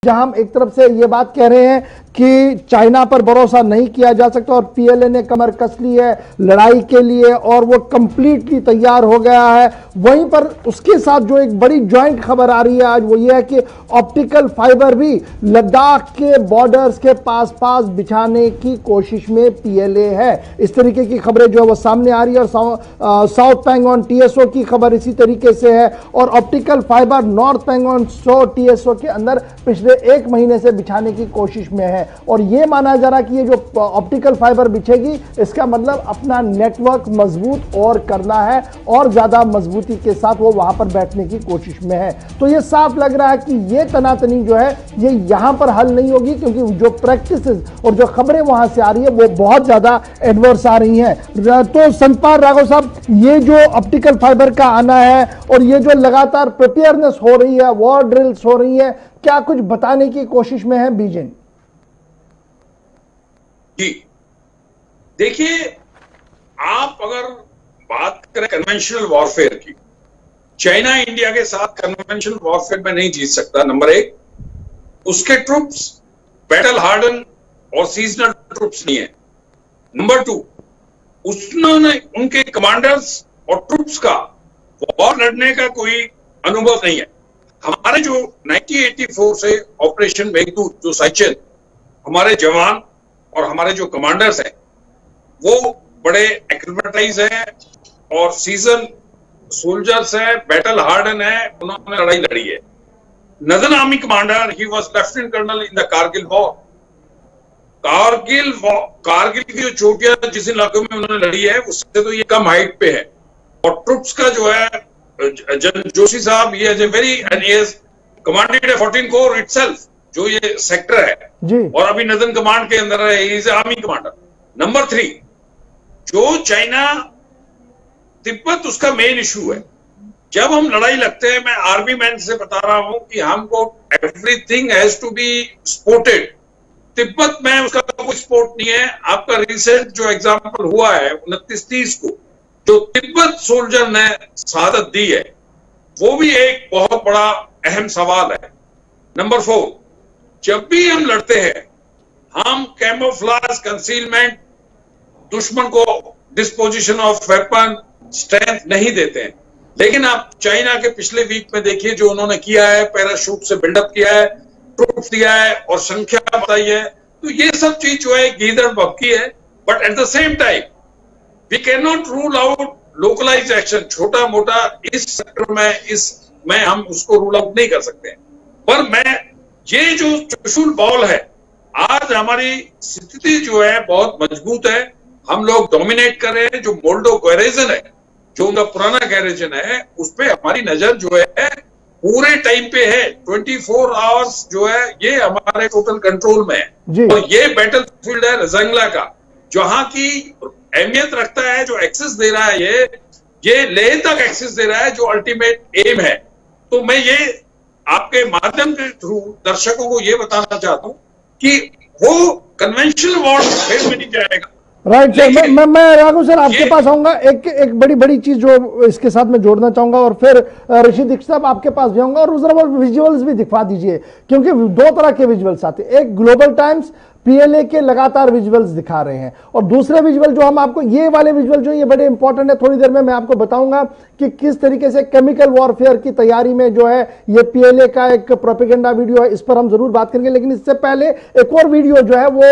जहां हम एक तरफ से ये बात कह रहे हैं कि चाइना पर भरोसा नहीं किया जा सकता और पीएलए ने कमर कस ली है लड़ाई के लिए और वो कंप्लीटली तैयार हो गया है, वहीं पर उसके साथ जो एक बड़ी ज्वाइंट खबर आ रही है आज वो ये है कि ऑप्टिकल फाइबर भी लद्दाख के बॉर्डर्स के पास पास बिछाने की कोशिश में पीएलए है। इस तरीके की खबरें जो है वो सामने आ रही है और साउथ पैंगोंग टीएसओ की खबर इसी तरीके से है और optical fibre north Pangong TSO के अंदर पिछले एक महीने से बिछाने की कोशिश में है और यह माना जा रहा है कि ये जो ऑप्टिकल फाइबर बिछेगी इसका मतलब अपना नेटवर्क मजबूत और करना है और ज्यादा मजबूती के साथ वो वहां पर बैठने की कोशिश में है। तो ये साफ लग रहा है कि ये तनातनी जो है ये यहां पर हल नहीं होगी क्योंकि जो प्रैक्टिस और जो खबरें वहां से आ रही है वो बहुत ज्यादा एडवर्स आ रही हैं। तो संतपाल राघव साहब, ये जो ऑप्टिकल फाइबर का आना है और ये जो लगातार प्रिपेयरनेस हो रही है, वॉर ड्रिल्स हो रही है, क्या कुछ बताने की कोशिश में है बीजिंग? जी देखिए, आप अगर बात करें कन्वेंशनल वॉरफेयर की, चाइना इंडिया के साथ कन्वेंशनल वॉरफेयर में नहीं जीत सकता। नंबर एक, उसके ट्रुप्स बैटल हार्डन और सीजनल ट्रुप्स नहीं है। नंबर टू, उसने उनके कमांडर्स और ट्रुप्स का वॉर लड़ने का कोई अनुभव नहीं है। हमारे जो 1984 से ऑपरेशन मेघदूत, जो साइचन, हमारे जवान और हमारे जो कमांडर्स हैं वो बड़े एक्लेमेटाइज हैं और सीजन सोल्जर्स हैं, बैटल हार्डन है, उन्होंने लड़ाई लड़ी है। नदन army commander, he was lieutenant colonel in the Kargil war. Kargil की जो चोटियां जिस इलाकों में उन्होंने लड़ी है उससे तो ये कम हाइट पे है। और ट्रुप्स का जो है जनरल जोशी साहब, ये is very and he has commanded 14 core itself, जो ये सेक्टर है जी। और अभी नदन कमांड के अंदर है, he is army commander. Number 3, जो चाइना तिब्बत उसका मेन इशू है। जब हम लड़ाई लगते हैं, मैं आर्मी मैन से बता रहा हूं कि हमको everything has to be supported. Tibet में उसका कोई स्पोर्ट नहीं है। आपका रिसेंट जो एग्जांपल हुआ है 29-30 को, जो तिब्बत सोल्जर ने शहादत दी है, वो भी एक बहुत बड़ा अहम सवाल है। नंबर 4, जब भी हम लड़ते हैं हम कैमोफ्लाज, कंसीलमेंट, दुश्मन को डिस्पोजिशन ऑफ वेपन, स्ट्रेंथ नहीं देते हैं। लेकिन आप चाइना के पिछले वीक में देखिए जो उन्होंने किया है, पैराशूट से बिल्डअप किया है, ट्रूप्स दिया है और संख्या बताई है, तो ये सब चीज जो है गीदड़ बबकी है। But at the same time we can not rule out localised action. छोटा मोटा इस सेक्टर में हम उसको रूल आउट नहीं कर सकते। पर ये जो चुशुल बॉल है, आज हमारी स्थिति जो है बहुत मजबूत है। हम लोग डोमिनेट कर रहे हैं। जो मोल्डो गैरिजन है, जो उनका पुराना गैरिजन है, उस पे हमारी नजर जो है पूरे टाइम पे है। 24 आवर्स जो है ये हमारे टोटल कंट्रोल में है। और ये बैटल फील्ड है रजंगला का, जहां की अहमियत रखता है। जो एक्सेस दे रहा है ये लेह तक एक्सेस दे रहा है, जो अल्टीमेट एम है। तो मैं ये आपके माध्यम के थ्रू दर्शकों को ये बताना चाहता हूं कि वो कन्वेंशनल वॉर फेज में नहीं जाएगा। राइट सर, मैं राघव सर आपके पास आऊंगा। एक बड़ी चीज जो इसके साथ मैं जोड़ना चाहूंगा और फिर ऋषि दीक्षित साहब आपके पास भी आऊंगा और जरा विजुअल्स भी दिखा दीजिए, क्योंकि दो तरह के विजुअल्स आते हैं। एक ग्लोबल टाइम्स पीएलए के लगातार विजुअल्स दिखा रहे हैं और दूसरे विजुअल जो हम आपको, ये वाले विजुअल जो ये बड़े इंपॉर्टेंट है। थोड़ी देर में मैं आपको बताऊंगा कि किस तरीके से केमिकल वॉरफेयर की तैयारी में जो है ये पीएलए का एक प्रोपेगेंडा वीडियो है, इस पर हम जरूर बात करेंगे। लेकिन इससे पहले एक और वीडियो जो है वो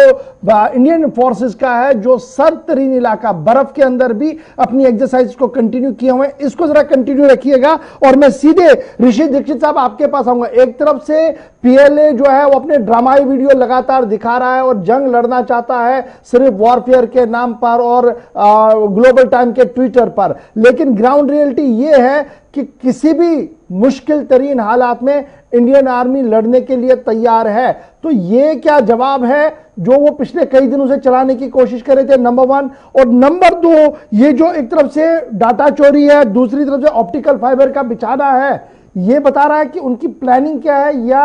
इंडियन फोर्सेस का है, जो सर्दतरीन इलाका बर्फ के अंदर भी अपनी एक्सरसाइज को कंटिन्यू किए हुए हैं। इसको जरा कंटिन्यू रखिएगा और मैं सीधे ऋषि दीक्षित साहब आपके पास आऊंगा। एक तरफ से पीएलए जो है वो अपने ड्रामाई वीडियो लगातार दिखा रहा है और जंग लड़ना चाहता है सिर्फ वॉरफेयर के नाम पर और ग्लोबल टाइम के ट्विटर पर, लेकिन ग्राउंड रियलिटी ये है कि किसी भी मुश्किल तरीन हालात में इंडियन आर्मी लड़ने के लिए तैयार है। तो ये क्या जवाब है जो वो पिछले कई दिनों से चलाने की कोशिश कर रहे थे, नंबर 1। और नंबर 2, ये जो एक तरफ से डाटा चोरी है, दूसरी तरफ से ऑप्टिकल फाइबर का बिछाना है, ये बता रहा है कि उनकी प्लानिंग क्या है या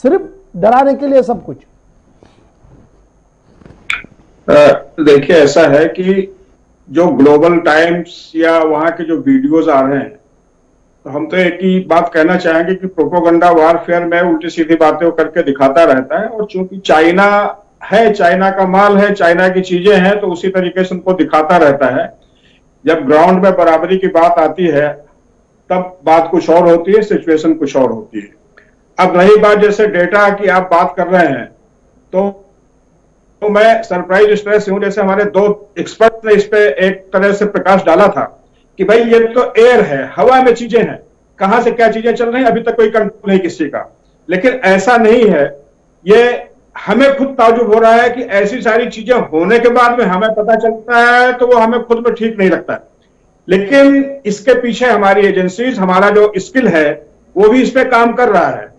सिर्फ डराने के लिए सब कुछ? देखिए, ऐसा है कि जो ग्लोबल टाइम्स या वहां के जो वीडियोस आ रहे हैं, तो हम तो एक ही बात कहना चाहेंगे कि प्रोपोगंडा वारफेयर में उल्टी सीधी बातें करके दिखाता रहता है, और चूंकि चाइना है, चाइना का माल है, चाइना की चीजें हैं, तो उसी तरीके से उनको दिखाता रहता है। जब ग्राउंड में बराबरी की बात आती है तब बात कुछ और होती है, सिचुएशन कुछ और होती है। अब रही बात जैसे डेटा की आप बात कर रहे हैं, तो मैं सरप्राइज इस तरह से हूं, जैसे हमारे 2 एक्सपर्ट ने इस पे एक तरह से प्रकाश डाला था कि भाई ये तो एयर है, हवा में चीजें हैं, कहां से क्या चीजें चल रही हैं अभी तक कोई कंट्रोल नहीं किसी का। लेकिन ऐसा नहीं है, ये हमें खुद ताजुब हो रहा है कि ऐसी सारी चीजें होने के बाद में हमें पता चलता है तो वो हमें खुद में ठीक नहीं लगता है। लेकिन इसके पीछे हमारी एजेंसीज, हमारा जो स्किल है वो भी इस पे काम कर रहा है।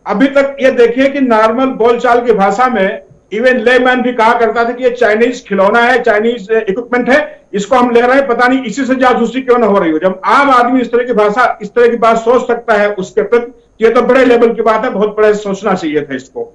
अभी तक ये देखिए कि नॉर्मल बोलचाल की भाषा में इवन लेमैन भी कहा करता था कि ये चाइनीज खिलौना है, चाइनीज इक्विपमेंट है, इसको हम ले रहे हैं, पता नहीं इसी से जासूसी क्यों ना हो रही हो। जब आम आदमी इस तरह की भाषा, इस तरह की बात सोच सकता है उसके प्रति, ये तो बड़े लेवल की बात है, बहुत बड़े सोचना चाहिए था इसको।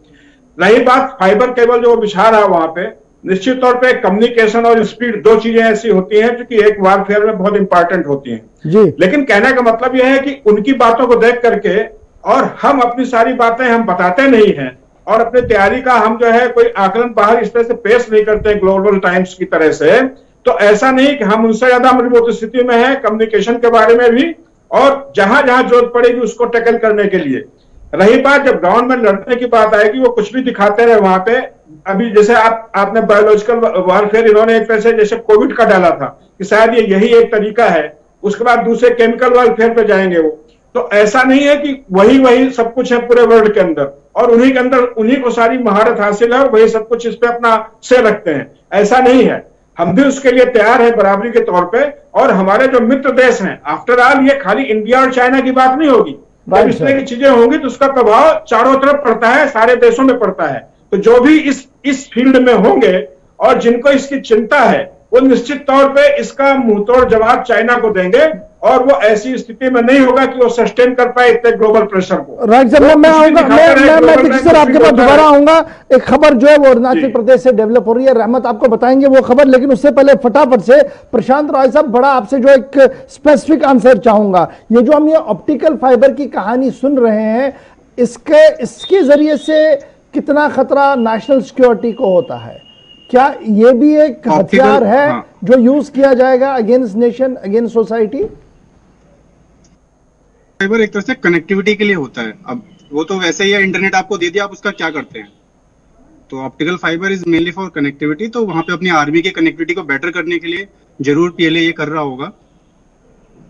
रही बात फाइबर केबल जो बिछा रहा है वहां पे, निश्चित तौर पे कम्युनिकेशन और स्पीड 2 चीजें ऐसी होती हैं जो कि एक वारफेयर में बहुत इंपॉर्टेंट होती हैं जी। लेकिन कहने का मतलब यह है कि उनकी बातों को देख करके और हम अपनी सारी बातें हम बताते नहीं हैं, और अपनी तैयारी का हम जो है कोई आकलन बाहर इस तरह से पेश नहीं करते ग्लोबल टाइम्स की तरह से, तो ऐसा नहीं कि हम उनसे ज्यादा मजबूत स्थिति में है कम्युनिकेशन के बारे में भी, और जहां जहां जरूरत पड़ेगी उसको टैकल करने के लिए। रही बात जब ग्राउंड में लड़ने की बात आएगी, वो कुछ भी दिखाते रहे वहां पे। अभी जैसे आपने बायोलॉजिकल वारफेयर इन्होंने एक तरह से जैसे कोविड का डाला था कि शायद ये यही एक तरीका है, उसके बाद दूसरे केमिकल वारफेयर पे जाएंगे वो। तो ऐसा नहीं है कि वही सब कुछ है पूरे वर्ल्ड के अंदर, और उन्हीं के अंदर उन्हीं को सारी महारत हासिल है और वही सब कुछ इस पे अपना से रखते हैं, ऐसा नहीं है। हम भी उसके लिए तैयार है बराबरी के तौर पे, और हमारे जो मित्र देश हैं, आफ्टर ऑल ये खाली इंडिया और चाइना की बात नहीं होगी। जब इस तरह की चीजें होंगी तो उसका प्रभाव चारों तरफ पड़ता है, सारे देशों में पड़ता है। तो जो भी इस फील्ड में होंगे और जिनको इसकी चिंता है, वो निश्चित तौर पे इसका मुंहतोड़ जवाब चाइना को देंगे, और वो ऐसी स्थिति में नहीं होगा कि वो सस्टेन कर पाए इतने ग्लोबल प्रेशर को। राइट सर, मैं सर आपके पास दोबारा आऊंगा। एक खबर जो है वो अरुणाचल प्रदेश से डेवलप हो रही है, रहमत आपको बताएंगे वो खबर, लेकिन उससे पहले फटाफट से प्रशांत रॉय साहब, बड़ा आपसे जो एक स्पेसिफिक आंसर चाहूंगा। ये जो हम ये ऑप्टिकल फाइबर की कहानी सुन रहे हैं, इसके जरिए से कितना खतरा नेशनल सिक्योरिटी को होता है? क्या ये भी एक हथियार है जो यूज किया जाएगा against nation, against society? Fibre एक तरह से कनेक्टिविटी के लिए होता है। अब वो तो वैसे ही है, इंटरनेट आपको दे दिया, आप उसका क्या करते हैं। तो optical fibre is mainly for connectivity. तो वहां पे अपनी आर्मी की कनेक्टिविटी को बेटर करने के लिए जरूर पीएलए ये कर रहा होगा।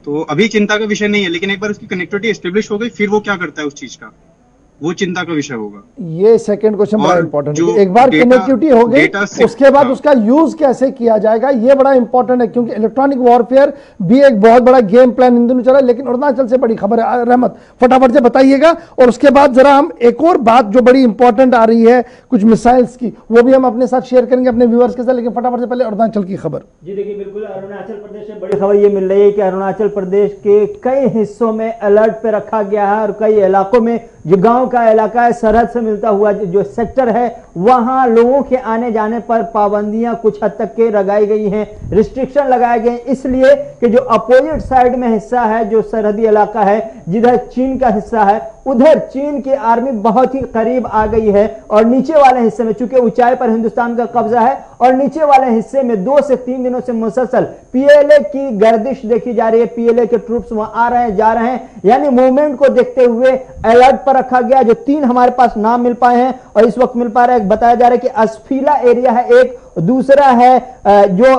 तो अभी चिंता का विषय नहीं है, लेकिन एक बार उसकी कनेक्टिविटी एस्टेब्लिश हो गई, फिर वो क्या करता है उस चीज का, वो चिंता का विषय होगा। ये सेकंड क्वेश्चन बड़ा इंपॉर्टेंट है। एक बार कनेक्टिविटी हो गई, उसके बाद उसका यूज कैसे किया जाएगा, ये बड़ा इंपॉर्टेंट है, क्योंकि इलेक्ट्रॉनिक वॉरफेयर भी एक बहुत बड़ा गेम प्लान इन दिनों चला है। लेकिन अरुणाचल से बड़ी खबर है, रहमत फटाफट से बताइएगा, और उसके बाद जरा हम एक और बात जो बड़ी इंपॉर्टेंट आ रही है कुछ मिसाइल्स की, वो भी हम अपने साथ शेयर करेंगे अपने व्यूअर्स के साथ। लेकिन फटाफट से पहले अरुणाचल की खबर। जी देखिए, बिल्कुल अरुणाचल प्रदेश से बड़ी खबर ये मिल रही है कि अरुणाचल प्रदेश के कई हिस्सों में अलर्ट पे रखा गया है, और कई इलाकों में जो गांव का इलाका है, सरहद से मिलता हुआ जो सेक्टर है, वहां लोगों के आने जाने पर पाबंदियां कुछ हद तक के लगाई गई हैं, रिस्ट्रिक्शन लगाए गए, इसलिए कि जो अपोजिट साइड में हिस्सा है, जो सरहदी इलाका है जिधर चीन का हिस्सा है, उधर चीन की आर्मी बहुत ही करीब आ गई है। और नीचे वाले हिस्से में, चूंकि ऊंचाई पर हिंदुस्तान का कब्जा है, और नीचे वाले हिस्से में 2 से 3 दिनों से मुसलसल पीएलए की गर्दिश देखी जा रही है। पीएलए के ट्रूप्स वहां आ रहे हैं, जा रहे हैं, यानी मूवमेंट को देखते हुए अलर्ट पर रखा गया। जो 3 हमारे पास नाम मिल पाए हैं और इस वक्त मिल पा रहा है, बताया जा रहा है कि अस्फीला एरिया है एक, दूसरा है जो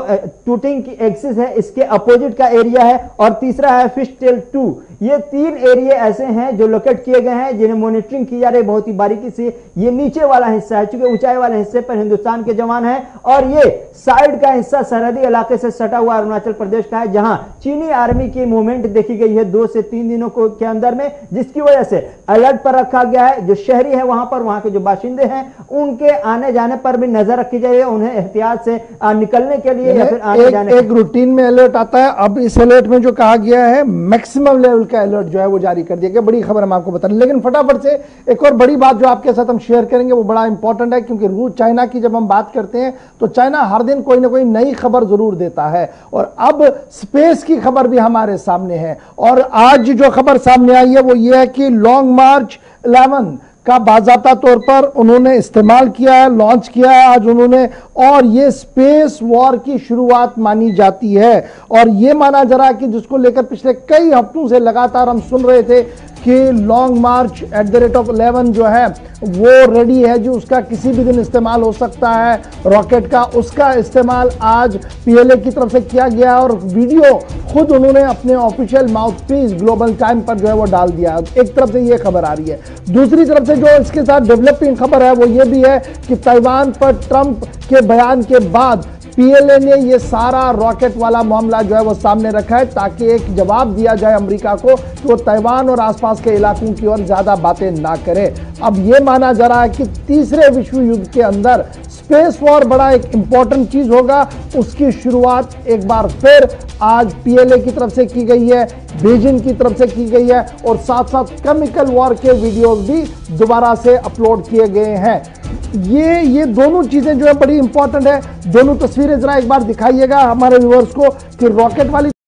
टूटिंग की एक्सिस है इसके अपोजिट का एरिया है, और तीसरा है फिश टेल 2। ये 3 एरिया ऐसे हैं जो लोकेट किए गए हैं, जिन्हें मॉनिटरिंग की जा रही है बहुत ही बारीकी से। ये नीचे वाला हिस्सा है, चूंकि ऊंचाई वाले हिस्से पर हिंदुस्तान के जवान हैं, और ये साइड का हिस्सा सरहदी इलाके से सटा हुआ अरुणाचल प्रदेश का है, जहां चीनी आर्मी की मूवमेंट देखी गई है 2 से 3 दिनों के अंदर में, जिसकी वजह से अलर्ट पर रखा गया है। जो शहरी है वहां पर, वहां के जो बाशिंदे हैं, उनके आने जाने पर भी नजर रखी जाए, उन्हें एहतियात से निकलने के लिए या फिर आगे जाने एक रूटीन में अलर्ट आता है। अब इस अलर्ट में जो कहा गया है मैक्सिमम लेवल का अलर्ट जो है वो जारी कर दिया गया। बड़ी खबर हम आपको बता रहे हैं। लेकिन फटाफट से एक और बड़ी बात जो आपके साथ हम शेयर करेंगे वो बड़ा इंपॉर्टेंट है, क्योंकि रूस चाइना की जब हम बात करते हैं तो चाइना हर दिन कोई ना कोई नई खबर जरूर देता है, और अब स्पेस की खबर भी हमारे सामने है। और आज जो खबर सामने आई है वो ये है कि लॉन्ग मार्च 11 का बाज़ाब्ता तौर पर उन्होंने इस्तेमाल किया है, लॉन्च किया है आज उन्होंने, और ये स्पेस वॉर की शुरुआत मानी जाती है। और ये माना जा रहा है कि जिसको लेकर पिछले कई हफ्तों से लगातार हम सुन रहे थे कि लॉन्ग मार्च @11 जो है वो रेडी है, जो उसका किसी भी दिन इस्तेमाल हो सकता है रॉकेट का, उसका इस्तेमाल आज पीएलए की तरफ से किया गया। और वीडियो खुद उन्होंने अपने ऑफिशियल माउथपीस ग्लोबल टाइम पर जो है वो डाल दिया। एक तरफ से ये खबर आ रही है, दूसरी तरफ से जो इसके साथ डेवलपिंग खबर है वो ये भी है कि ताइवान पर ट्रंप के बयान के बाद पीएलए ने ये सारा रॉकेट वाला मामला जो है वो सामने रखा है, ताकि एक जवाब दिया जाए अमेरिका को कि वो ताइवान और आसपास के इलाकों की ओर ज्यादा बातें ना करे। अब ये माना जा रहा है कि तीसरे विश्व युद्ध के अंदर स्पेस वॉर बड़ा एक इंपॉर्टेंट चीज होगा। उसकी शुरुआत एक बार फिर आज पीएलए की तरफ से की गई है, बीजिंग की तरफ से की गई है, और साथ साथ केमिकल वॉर के वीडियोस भी दोबारा से अपलोड किए गए हैं। ये दोनों चीजें जो है बड़ी इंपॉर्टेंट है। दोनों तस्वीरें जरा एक बार दिखाइएगा हमारे व्यूअर्स को कि रॉकेट वाली